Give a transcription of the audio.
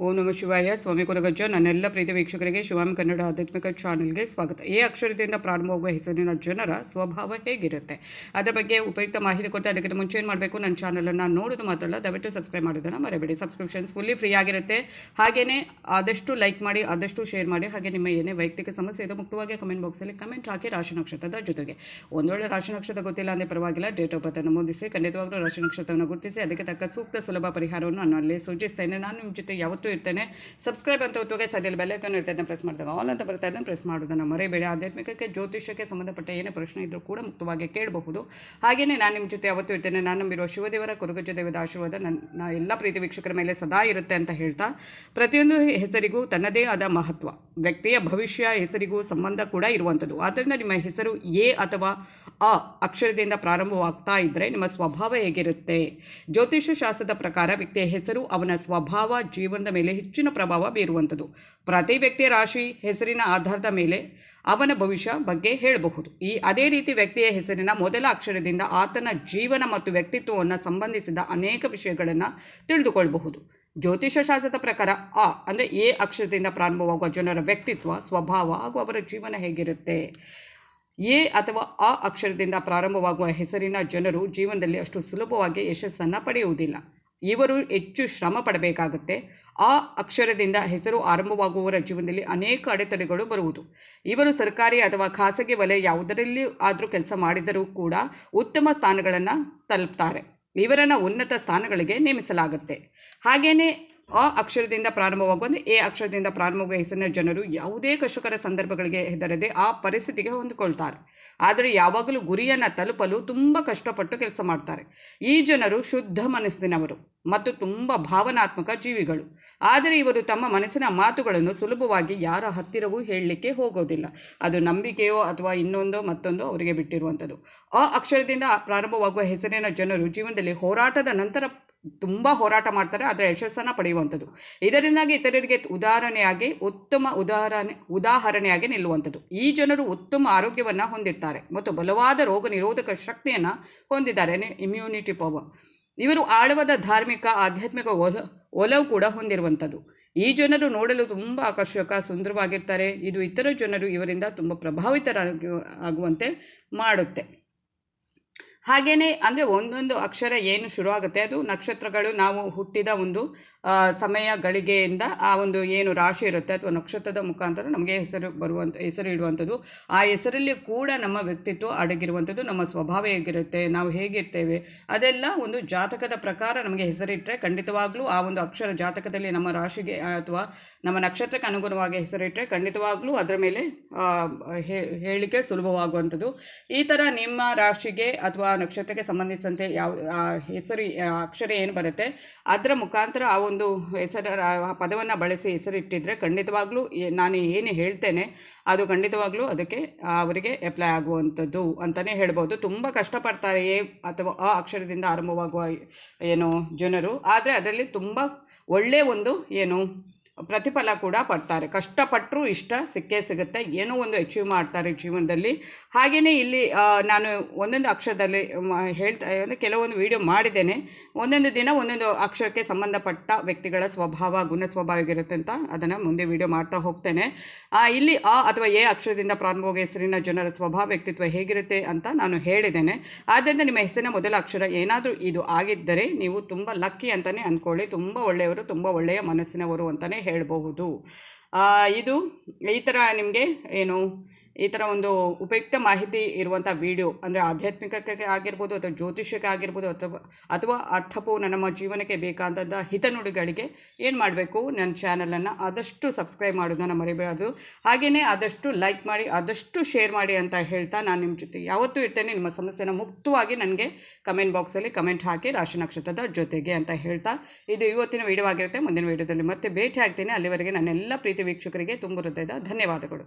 ಓಂ ನಮಃ ಶಿವಾಯ. ಸ್ವಾಮಿ ಕೊರಗಜ್ಜ. ನನ್ನೆಲ್ಲ ಪ್ರೀತಿ ವೀಕ್ಷಕರಿಗೆ ಶಿವಾಮಿ ಕನ್ನಡ ಆಧ್ಯಾತ್ಮಿಕ ಚಾನೆಲ್ಗೆ ಸ್ವಾಗತ. ಎ ಅಕ್ಷರದಿಂದ ಪ್ರಾರಂಭವಾಗುವ ಹೆಸರಿನ ಜನರ ಸ್ವಭಾವ ಹೇಗಿರುತ್ತೆ ಅದರ ಬಗ್ಗೆ ಉಪಯುಕ್ತ ಮಾಹಿತಿ ಕೊಟ್ಟು ಅದಕ್ಕಿಂತ ಮುಂಚೆ ಏನು ಮಾಡಬೇಕು, ನನ್ನ ಚಾನಲನ್ನು ನೋಡೋದು ಮಾತ್ರ ಅಲ್ಲ, ದಯವಿಟ್ಟು ಸಬ್ಸ್ಕ್ರೈಬ್ ಮಾಡೋದನ್ನು ಮರೆಯಬೇಡಿ. ಸಬ್ಸ್ಕ್ರಿಪ್ಷನ್ಸ್ ಫುಲ್ಲಿ ಫ್ರೀ ಆಗಿರುತ್ತೆ. ಹಾಗೆಯೇ ಆದಷ್ಟು ಲೈಕ್ ಮಾಡಿ, ಆದಷ್ಟು ಶೇರ್ ಮಾಡಿ. ಹಾಗೆ ನಿಮ್ಮ ಏನೇ ವೈಯಕ್ತಿಕ ಸಮಸ್ಯೆ ಇದೆ ಮುಕ್ತವಾಗಿ ಕಮೆಂಟ್ ಬಾಕ್ಸಲ್ಲಿ ಕಮೆಂಟ್ ಹಾಕಿ. ರಾಶಿ ನಕ್ಷತ್ರದ ಜೊತೆಗೆ ಒಂದೊಳ್ಳೆ ರಾಶಿ ನಕ್ಷತ್ರ ಗೊತ್ತಿಲ್ಲ ಅಂದರೆ ಪರವಾಗಿಲ್ಲ, ಡೇಟ್ ಆಫ್ ಬರ್ತ್ ನಮೂದಿಸಿ ಖಂಡಿತವಾಗ್ಲೂ ರಾಶಿ ನಕ್ಷತ್ರವನ್ನು ಗುರುತಿಸಿ ಅದಕ್ಕೆ ತಕ್ಕ ಸೂಕ್ತ ಸುಲಭ ಪರಿಹಾರವನ್ನು ನಾನು ಅಲ್ಲಿ ಸೂಚಿಸ್ತೇನೆ. ನಾನು ನಿಮ್ಮ ಜೊತೆ ಯಾವತ್ತೂ ಇರ್ತೇನೆ. ಸಬ್ಸ್ಕ್ರೈಬ್ ಅಂತ ಒತ್ತುವಾಗ ಸದ್ಯದಲ್ಲಿ ಬೆಲ್ ಐಕಾನ್ ಇರ್ತದೆ, ಪ್ರೆಸ್ ಮಾಡಿದಾಗ ಆಲ್ ಅಂತ ಬರ್ತಾ ಇದ್ದಾನೆ, ಪ್ರೆಸ್ ಮಾಡೋದನ್ನು ಮರೆಯಬೇಡಿ. ಆಧ್ಯಾತ್ಮಿಕಕ್ಕೆ ಜ್ಯೋತಿಷಕ್ಕೆ ಸಂಬಂಧಪಟ್ಟ ಏನೇ ಪ್ರಶ್ನೆ ಇದ್ರೂ ಕೂಡ ಮುಕ್ತವಾಗಿ ಕೇಳಬಹುದು. ಹಾಗೆಯೇ ನಾನು ನಿಮ್ಮ ಜೊತೆ ಯಾವತ್ತೂ ಇರ್ತೇನೆ. ನಾನು ನಂಬಿರುವ ಶಿವದೇವರ ಕೊರಗಜ್ಜ ದೇವದ ಆಶೀರ್ವಾದ ನನ್ನ ಎಲ್ಲ ಪ್ರೀತಿ ವೀಕ್ಷಕರ ಮೇಲೆ ಸದಾ ಇರುತ್ತೆ ಅಂತ ಹೇಳ್ತಾ, ಪ್ರತಿಯೊಂದು ಹೆಸರಿಗೂ ತನ್ನದೇ ಆದ ಮಹತ್ವ, ವ್ಯಕ್ತಿಯ ಭವಿಷ್ಯ ಹೆಸರಿಗೂ ಸಂಬಂಧ ಕೂಡ ಇರುವಂಥದ್ದು. ಆದ್ದರಿಂದ ನಿಮ್ಮ ಹೆಸರು ಎ ಅಥವಾ ಅ ಅಕ್ಷರದಿಂದ ಪ್ರಾರಂಭವಾಗ್ತಾ ಇದ್ದರೆ ನಿಮ್ಮ ಸ್ವಭಾವ ಹೇಗಿರುತ್ತೆ? ಜ್ಯೋತಿಷ ಶಾಸ್ತ್ರದ ಪ್ರಕಾರ ವ್ಯಕ್ತಿಯ ಹೆಸರು ಅವನ ಸ್ವಭಾವ, ಜೀವನದ ಮೇಲೆ ಹೆಚ್ಚಿನ ಪ್ರಭಾವ ಬೀರುವಂಥದ್ದು. ಪ್ರತಿ ವ್ಯಕ್ತಿಯ ರಾಶಿ ಹೆಸರಿನ ಆಧಾರದ ಮೇಲೆ ಅವನ ಭವಿಷ್ಯ ಬಗ್ಗೆ ಹೇಳಬಹುದು. ಅದೇ ರೀತಿ ವ್ಯಕ್ತಿಯ ಹೆಸರಿನ ಮೊದಲ ಅಕ್ಷರದಿಂದ ಆತನ ಜೀವನ ಮತ್ತು ವ್ಯಕ್ತಿತ್ವವನ್ನು ಸಂಬಂಧಿಸಿದ ಅನೇಕ ವಿಷಯಗಳನ್ನು ತಿಳಿದುಕೊಳ್ಳಬಹುದು. ಜ್ಯೋತಿಷ ಶಾಸ್ತ್ರದ ಪ್ರಕಾರ ಅ ಅಂದರೆ ಎ ಅಕ್ಷರದಿಂದ ಪ್ರಾರಂಭವಾಗುವ ಜನರ ವ್ಯಕ್ತಿತ್ವ, ಸ್ವಭಾವ ಹಾಗೂ ಅವರ ಜೀವನ ಹೇಗಿರುತ್ತೆ? ಎ ಅಥವಾ ಅ ಅಕ್ಷರದಿಂದ ಪ್ರಾರಂಭವಾಗುವ ಹೆಸರಿನ ಜನರು ಜೀವನದಲ್ಲಿ ಅಷ್ಟು ಸುಲಭವಾಗಿ ಯಶಸ್ಸನ್ನು ಪಡೆಯುವುದಿಲ್ಲ. ಇವರು ಹೆಚ್ಚು ಶ್ರಮ ಪಡಬೇಕಾಗುತ್ತೆ. ಆ ಅಕ್ಷರದಿಂದ ಹೆಸರು ಆರಂಭವಾಗುವವರ ಜೀವನದಲ್ಲಿ ಅನೇಕ ಅಡೆತಡೆಗಳು ಬರುವುದು. ಇವರು ಸರ್ಕಾರಿ ಅಥವಾ ಖಾಸಗಿ ವಲಯ ಯಾವುದರಲ್ಲಿ ಆದರೂ ಕೆಲಸ ಮಾಡಿದರೂ ಕೂಡ ಉತ್ತಮ ಸ್ಥಾನಗಳನ್ನು ತಲುಪ್ತಾರೆ. ಇವರನ್ನು ಉನ್ನತ ಸ್ಥಾನಗಳಿಗೆ ನೇಮಿಸಲಾಗುತ್ತೆ. ಹಾಗೆಯೇ ಅ ಅಕ್ಷರದಿಂದ ಪ್ರಾರಂಭವಾಗುವ ಎ ಅಕ್ಷರದಿಂದ ಪ್ರಾರಂಭವಾಗುವ ಹೆಸರಿನ ಜನರು ಯಾವುದೇ ಕಷ್ಟಕರ ಸಂದರ್ಭಗಳಿಗೆ ಹೆದರದೆ ಆ ಪರಿಸ್ಥಿತಿಗೆ ಹೊಂದಿಕೊಳ್ತಾರೆ. ಆದರೆ ಯಾವಾಗಲೂ ಗುರಿಯನ್ನು ತಲುಪಲು ತುಂಬ ಕಷ್ಟಪಟ್ಟು ಕೆಲಸ ಮಾಡ್ತಾರೆ. ಈ ಜನರು ಶುದ್ಧ ಮನಸ್ಸಿನವರು ಮತ್ತು ತುಂಬ ಭಾವನಾತ್ಮಕ ಜೀವಿಗಳು. ಆದರೆ ಇವರು ತಮ್ಮ ಮನಸ್ಸಿನ ಮಾತುಗಳನ್ನು ಸುಲಭವಾಗಿ ಯಾರ ಹತ್ತಿರವೂ ಹೇಳಲಿಕ್ಕೆ ಹೋಗೋದಿಲ್ಲ. ಅದು ನಂಬಿಕೆಯೋ ಅಥವಾ ಇನ್ನೊಂದೋ ಮತ್ತೊಂದೋ ಅವರಿಗೆ ಬಿಟ್ಟಿರುವಂಥದ್ದು. ಅ ಅಕ್ಷರದಿಂದ ಪ್ರಾರಂಭವಾಗುವ ಹೆಸರಿನ ಜನರು ಜೀವನದಲ್ಲಿ ಹೋರಾಟದ ನಂತರ ತುಂಬ ಹೋರಾಟ ಮಾಡ್ತಾರೆ, ಆದರೆ ಯಶಸ್ಸನ್ನು ಪಡೆಯುವಂಥದ್ದು. ಇದರಿಂದಾಗಿ ಇತರರಿಗೆ ಉತ್ತಮ ಉದಾಹರಣೆಯಾಗಿ ನಿಲ್ಲುವಂಥದ್ದು. ಈ ಜನರು ಉತ್ತಮ ಆರೋಗ್ಯವನ್ನು ಹೊಂದಿರ್ತಾರೆ ಮತ್ತು ಬಲವಾದ ರೋಗ ನಿರೋಧಕ ಶಕ್ತಿಯನ್ನು ಹೊಂದಿದ್ದಾರೆ, ಇಮ್ಯುನಿಟಿ ಪವರ್. ಇವರು ಆಳವಾದ ಧಾರ್ಮಿಕ ಆಧ್ಯಾತ್ಮಿಕ ಒಲವು ಕೂಡ ಹೊಂದಿರುವಂಥದ್ದು. ಈ ಜನರು ನೋಡಲು ತುಂಬ ಆಕರ್ಷಕ, ಸುಂದರವಾಗಿರ್ತಾರೆ. ಇದು ಇತರ ಜನರು ಇವರಿಂದ ತುಂಬ ಪ್ರಭಾವಿತರಾಗುವಂತೆ ಮಾಡುತ್ತೆ. ಹಾಗೆಯೇ ಅಂದರೆ ಒಂದೊಂದು ಅಕ್ಷರ ಏನು ಶುರುವಾಗುತ್ತೆ ಅದು ನಕ್ಷತ್ರಗಳು ನಾವು ಹುಟ್ಟಿದ ಒಂದು ಸಮಯ ಗಳಿಗೆಯಿಂದ ಆ ಒಂದು ಏನು ರಾಶಿ ಇರುತ್ತೆ ಅಥವಾ ನಕ್ಷತ್ರದ ಮುಖಾಂತರ ನಮಗೆ ಹೆಸರು ಇಡುವಂಥದ್ದು. ಆ ಹೆಸರಲ್ಲಿ ಕೂಡ ನಮ್ಮ ವ್ಯಕ್ತಿತ್ವ ಅಡಗಿರುವಂಥದ್ದು, ನಮ್ಮ ಸ್ವಭಾವ ಹೇಗಿರುತ್ತೆ, ನಾವು ಹೇಗಿರ್ತೇವೆ ಅದೆಲ್ಲ ಒಂದು ಜಾತಕದ ಪ್ರಕಾರ ನಮಗೆ ಹೆಸರಿಟ್ಟರೆ ಖಂಡಿತವಾಗ್ಲೂ ಆ ಒಂದು ಅಕ್ಷರ ಜಾತಕದಲ್ಲಿ ನಮ್ಮ ರಾಶಿಗೆ ಅಥವಾ ನಮ್ಮ ನಕ್ಷತ್ರಕ್ಕೆ ಅನುಗುಣವಾಗಿ ಹೆಸರಿಟ್ಟರೆ ಖಂಡಿತವಾಗ್ಲೂ ಅದರ ಮೇಲೆ ಹೇಳಲಿಕ್ಕೆ ಸುಲಭವಾಗುವಂಥದ್ದು. ಈ ಥರ ನಿಮ್ಮ ರಾಶಿಗೆ ಅಥವಾ ನಕ್ಷತ್ರಕ್ಕೆ ಸಂಬಂಧಿಸಿದಂತೆ ಹೆಸರು ಅಕ್ಷರ ಏನು ಬರುತ್ತೆ ಅದರ ಮುಖಾಂತರ ಆ ಒಂದು ಪದವನ್ನು ಬಳಸಿ ಹೆಸರಿಟ್ಟಿದ್ರೆ ಖಂಡಿತವಾಗ್ಲೂ ನಾನು ಏನು ಹೇಳ್ತೇನೆ ಅದು ಖಂಡಿತವಾಗ್ಲೂ ಅದಕ್ಕೆ ಅವರಿಗೆ ಅಪ್ಲೈ ಆಗುವಂಥದ್ದು ಅಂತಲೇ ಹೇಳ್ಬೋದು. ತುಂಬ ಕಷ್ಟಪಡ್ತಾರೆ ಎ ಅಥವಾ ಆ ಅಕ್ಷರದಿಂದ ಆರಂಭವಾಗುವ ಜನರು, ಆದರೆ ಅದರಲ್ಲಿ ತುಂಬ ಒಳ್ಳೆಯ ಒಂದು ಪ್ರತಿಫಲ ಕೂಡ ಪಡ್ತಾರೆ. ಕಷ್ಟಪಟ್ಟರೂ ಇಷ್ಟ ಸಿಕ್ಕೇ ಸಿಗುತ್ತೆ, ಏನೋ ಒಂದು ಅಚೀವ್ ಮಾಡ್ತಾರೆ ಜೀವನದಲ್ಲಿ. ಹಾಗೆಯೇ ಇಲ್ಲಿ ನಾನು ಒಂದೊಂದು ಅಕ್ಷರದಲ್ಲಿ ಹೇಳ್ತಾ ಕೆಲವೊಂದು ವಿಡಿಯೋ ಮಾಡಿದ್ದೇನೆ. ಒಂದೊಂದು ದಿನ ಒಂದೊಂದು ಅಕ್ಷರಕ್ಕೆ ಸಂಬಂಧಪಟ್ಟ ವ್ಯಕ್ತಿಗಳ ಸ್ವಭಾವ, ಗುಣ ಸ್ವಭಾವ ಹೇಗಿರುತ್ತೆ ಅಂತ ಅದನ್ನು ಮುಂದೆ ವಿಡಿಯೋ ಮಾಡ್ತಾ ಹೋಗ್ತೇನೆ. ಇಲ್ಲಿ ಆ ಅಥವಾ ಎ ಅಕ್ಷರದಿಂದ ಪ್ರಾರಂಭವಾಗುವ ಹೆಸರಿನ ಜನರ ಸ್ವಭಾವ, ವ್ಯಕ್ತಿತ್ವ ಹೇಗಿರುತ್ತೆ ಅಂತ ನಾನು ಹೇಳಿದ್ದೇನೆ. ಆದ್ದರಿಂದ ನಿಮ್ಮ ಹೆಸರಿನ ಮೊದಲ ಅಕ್ಷರ ಏನಾದರೂ ಇದು ಆಗಿದ್ದರೆ ನೀವು ತುಂಬ ಲಕ್ಕಿ ಅಂತಲೇ ಅಂದ್ಕೊಳ್ಳಿ. ತುಂಬ ಒಳ್ಳೆಯವರು, ತುಂಬ ಒಳ್ಳೆಯ ಮನಸ್ಸಿನವರು ಅಂತಲೇ ಹೇಳಬಹುದು. ಇದು ಈ ಥರ ನಿಮಗೆ ಈ ಥರ ಒಂದು ಉಪಯುಕ್ತ ಮಾಹಿತಿ ಇರುವಂಥ ವಿಡಿಯೋ ಅಂದರೆ ಆಧ್ಯಾತ್ಮಿಕಕ್ಕೆ ಆಗಿರ್ಬೋದು ಅಥವಾ ಜ್ಯೋತಿಷ್ಯಕ್ಕೆ ಆಗಿರ್ಬೋದು ಅಥವಾ ಅರ್ಥಪೂರ್ಣ ನಮ್ಮ ಜೀವನಕ್ಕೆ ಬೇಕಾದಂಥ ಹಿತನುಡಿಗಳಿಗೆ ಏನು ಮಾಡಬೇಕು, ನನ್ನ ಚಾನಲನ್ನು ಆದಷ್ಟು ಸಬ್ಸ್ಕ್ರೈಬ್ ಮಾಡೋದನ್ನು ಮರಿಬಾರ್ದು. ಹಾಗೆಯೇ ಆದಷ್ಟು ಲೈಕ್ ಮಾಡಿ, ಆದಷ್ಟು ಶೇರ್ ಮಾಡಿ ಅಂತ ಹೇಳ್ತಾ ನಾನು ನಿಮ್ಮ ಜೊತೆ ಯಾವತ್ತೂ ಇರ್ತೇನೆ. ನಿಮ್ಮ ಸಮಸ್ಯೆನ ಮುಕ್ತವಾಗಿ ನನಗೆ ಕಮೆಂಟ್ ಬಾಕ್ಸಲ್ಲಿ ಕಮೆಂಟ್ ಹಾಕಿ ರಾಶಿ ನಕ್ಷತ್ರದ ಜೊತೆಗೆ ಅಂತ ಹೇಳ್ತಾ ಇದು ಇವತ್ತಿನ ವಿಡಿಯೋ ಆಗಿರುತ್ತೆ. ಮುಂದಿನ ವಿಡಿಯೋದಲ್ಲಿ ಮತ್ತೆ ಭೇಟಿ ಆಗ್ತೀನಿ. ಅಲ್ಲಿವರೆಗೆ ನನ್ನೆಲ್ಲ ಪ್ರೀತಿ ವೀಕ್ಷಕರಿಗೆ ತುಂಬ ಹೃದಯದ ಧನ್ಯವಾದಗಳು.